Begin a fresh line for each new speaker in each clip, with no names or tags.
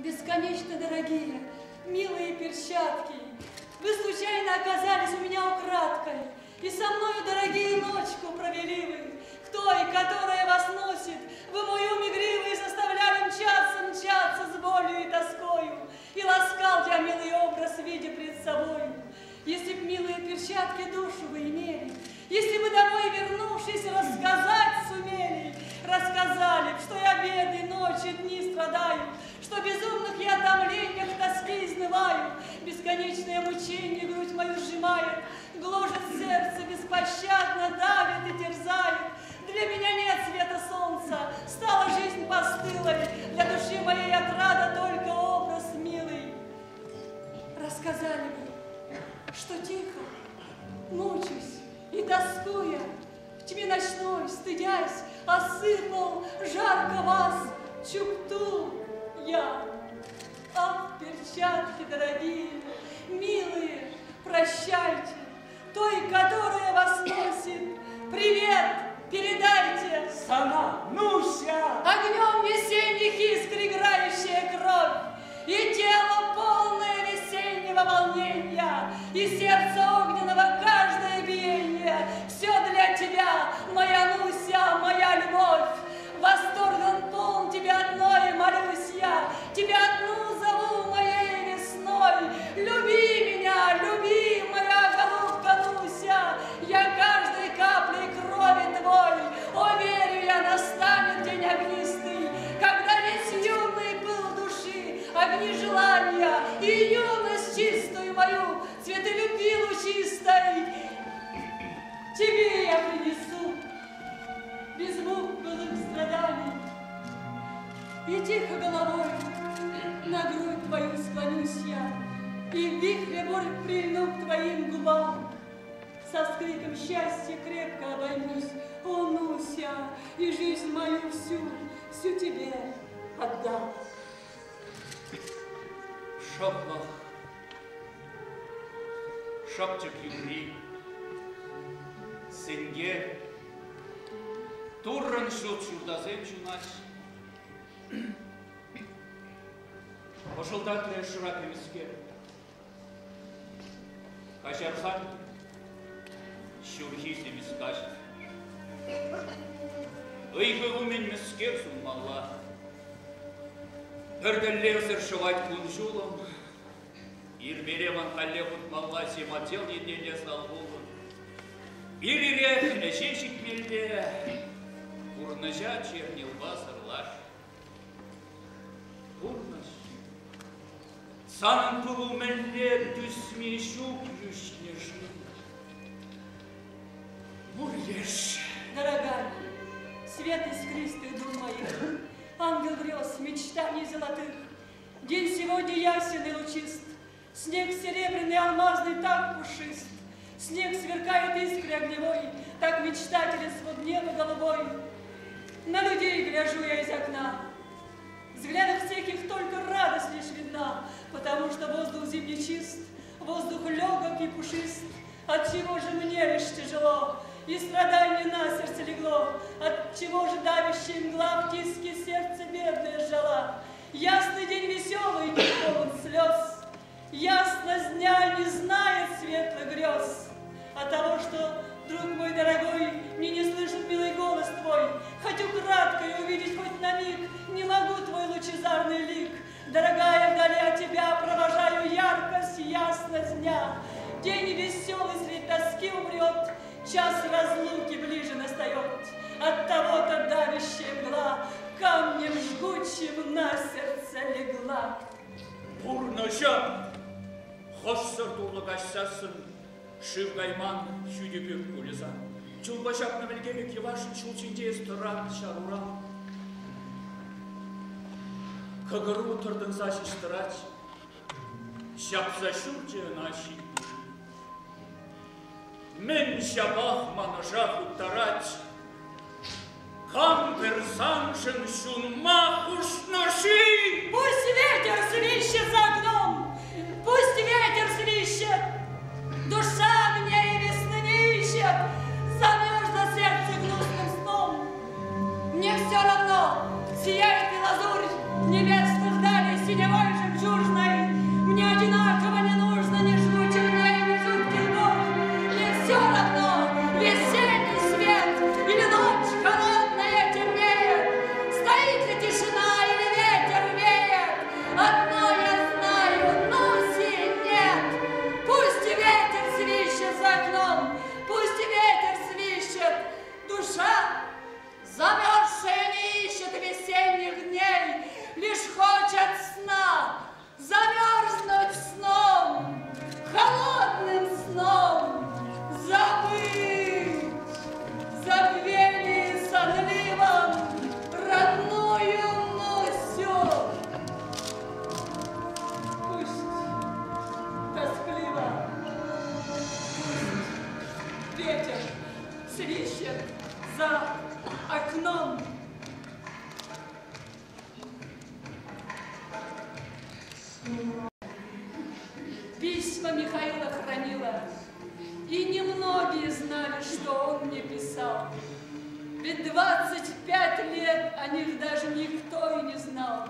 Бесконечно дорогие, милые перчатки, вы случайно оказались у меня украдкой, и со мною, дорогие, ночку провели вы, к той, которая вас носит, вы мой ум игривый заставляли мчаться с болью и тоскою, и ласкал я милый образ, видя пред собою. Если б, милые перчатки, душу вы имели, если бы домой вернувшись, рассказать сумели, рассказали б, что я беды, ночи, дни страдаю, что безумных я томлениях тоски изнываю, бесконечное мучение грудь мою сжимает, гложет сердце, беспощадно давит и терзает. Для меня нет света солнца, стала жизнь постылой, для души моей отрада только образ милый. Рассказали бы, что тихо, мучусь и тоскуя, в тьме ночной, стыдясь, осыпал жарко вас чукту я. Ах, перчатки дорогие, милые, прощайте, той, которая вас носит, привет передайте.
Сама, Нуся!
Огнем весенних искр играющая кровь, и тело полное весеннего волнения, и сердце огненного каждое биение. Все для тебя, моя Нуся, моя любовь. Восторгом полн тебя одной молюсь я, тебя одну зову моей весной. Люби меня, люби, моя голубка Нуся, я каждой каплей крови твой. О, верю я, настанет день огнистый, когда весь юный пыл души, огни желания и юность чистую мою, цветы любви лучистой, тебе я принесу без мук былых страданий. И тихо головой на грудь твою склонюсь я, и в вихре боль прильну к твоим губам. Со вскриком счастья крепко обоймусь, о, Нуся, и жизнь мою всю тебе отдам.
Шоплах, шапчик любви, сенге, турран шут шурдазем чунаш, ошылдатля шырак емеске, кашархан, шурхис емескаш, ыйхы умен мескер суммалла, Пердерлерсер шывать кунжулом, ирбереван халлехут малла семател неделя салбулом. Ирирех эшешик мельде, урнажа чернилба сырлаш. Урнаж. Санын пылу мельде дүсме шук юшнежны. Муреш.
Дорогая, свет искристый дум моих, ангел грез, мечтаний золотых. День сегодня ясен и лучист, снег серебряный, алмазный, так пушист. Снег сверкает искрой огневой, так мечтателен свод неба голубой. На людей гляжу я из окна, взглядов всех их только радость лишь видна, потому что воздух зимний чист, воздух легок и пушист. Отчего же мне лишь тяжело, и страдание на сердце легло, отчего же давящая мгла в тиске сердце бедное сжала. Ясный день веселый, не полон слез, ясность дня не знает светлых грез. От того, что, друг мой дорогой, мне не слышит милый голос твой, хоть украдкой увидеть хоть на миг, не могу твой лучезарный лик. Дорогая, вдали от тебя провожаю яркость и ясность дня. День веселый средь тоски умрет, час разлуки ближе настает. От того-то давящая мгла камнем жгучим на сердце легла.
Бурнажа, хош сыртулы кашсасын, шив гайман шүдепек көлеса. Чулбашапны білгемек евашын чулчинде стырат шарура. Кагару тұрдың сашыштырач, шапса шурче наши. Мен шабах манажах уттарач, кампер саншин шунмах ушноши.
Пусть ветер свищет за окном, пусть ветер свищет, душа мне и весны не ищет, замерзло сердце гнусным сном. Мне все равно, сияет и лазурь небесных далей синевой. письма Михаила хранила, и немногие знали, что он мне писал. Ведь 25 лет о них даже никто и не знал.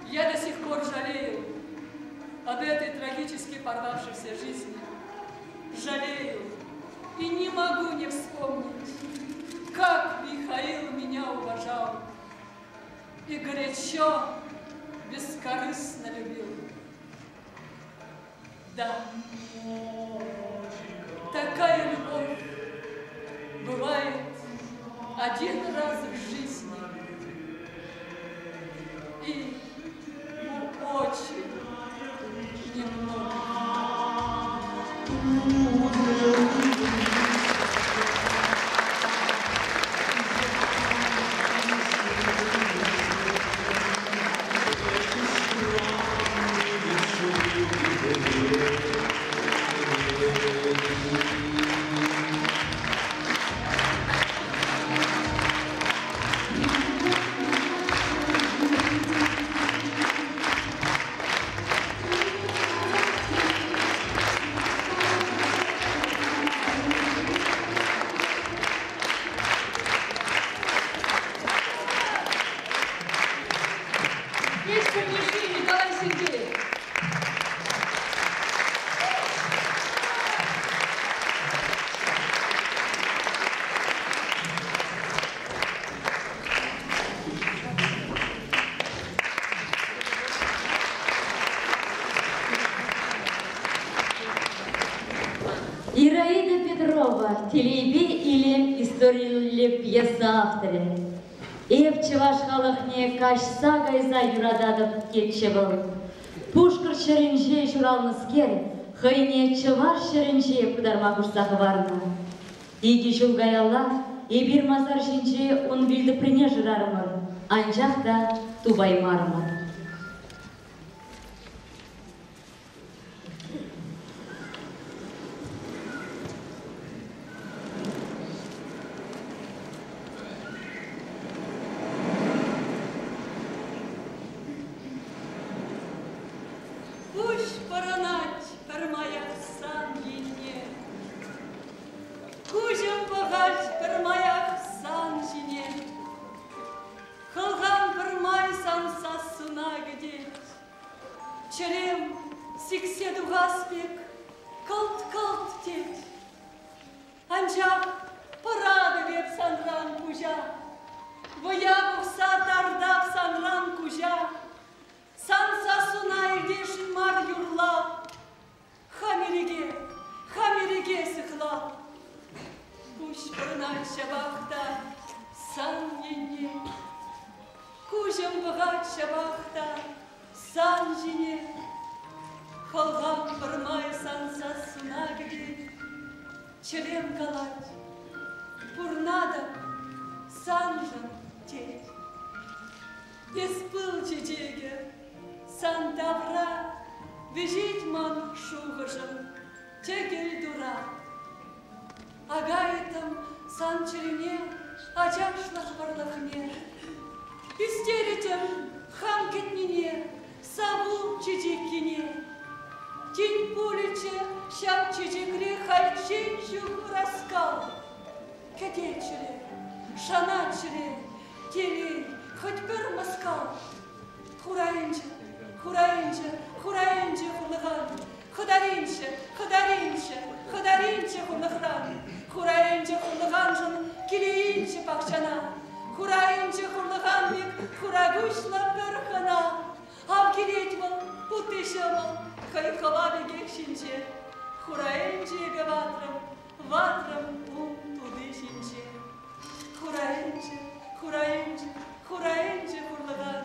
Я до сих пор жалею об этой трагически порвавшейся жизни. Жалею и не могу не вспомнить, как Михаил меня уважал и горячо, бескорыстно любил. Да, такая любовь бывает один раз в жизни и очень немного.
Ираида Петрова, телеби или история пьеса авторы. Эв чеваш халахне каш сагайза юрададов кетчевал. Пушкар шеренже журалны скер, хайне чеваш шеренже пударма курсах варна. Иги жулгаяла, и бир мазар жинже он билді прине жырармыр, анжақта тубай мармыр.
Черем сикседу гаспек, калт-калт тет. Анчах парады веп санран кужа, воябух сатардав санран кужа, санса суна ирдешин мар юрлап, хамереге сыхлап. Куш пырнать шабахта сан енне, кужем богат шабахта сан жине, халгам пырмай санса суна где, черем калать, пурнада санжан теть. Испыл чечеге, сан тавра, вежить ман шугажан, тегель дура. Агаетам сан черене, ачашлах варлахне, истеритем хам кетнине, саву чечекине. Тень пуличе, щам чечекре, хальчин жух раскал. Кедечере, шаначере, телей, хоть пер маскал. Хураинче, хураинче, хураинче хулаган, хударинче, хударинче, хударинче хулаган, хураинче хулаган жан, килиинче пахчана, хураинче хулаган вик, хурагушна перхана, ав килетьмал, путышамал, хайхала бегекшинче, хураинче ватрам тудышинче, хураинче, хураинче, хураинче хулаган.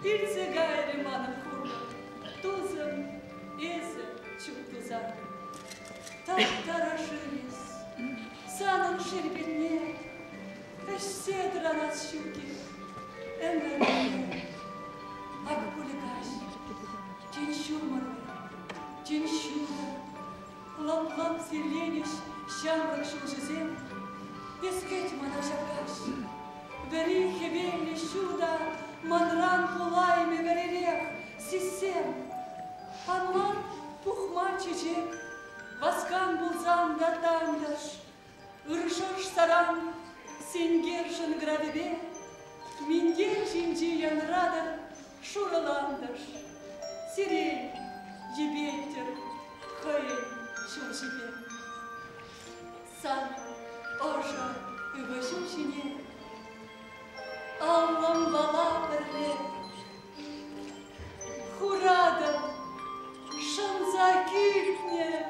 Ирце гайре манам хурла, тузам, эзе чуктузар. Так тарашились, санан шербетне, эш седра нас щуки, эмерне. Ак пуликаш, тень шумарвы, тень щура, лап-лап зелениш, щамрак шулжезем, искать мана шакаш, бери хевели щуда, манран пулайми веререх, сисем, анман çiçek, Vaskan bulzan da tandaş, Irışır sarang, Сенгершин гравибе, Мингер жинджиян радар, Шураландаш, Сирень, ебеттер, Хай, шуршипе. Сан, ожа, үбашушине, Аллам бала бірле, Хурадам, шанза кипне,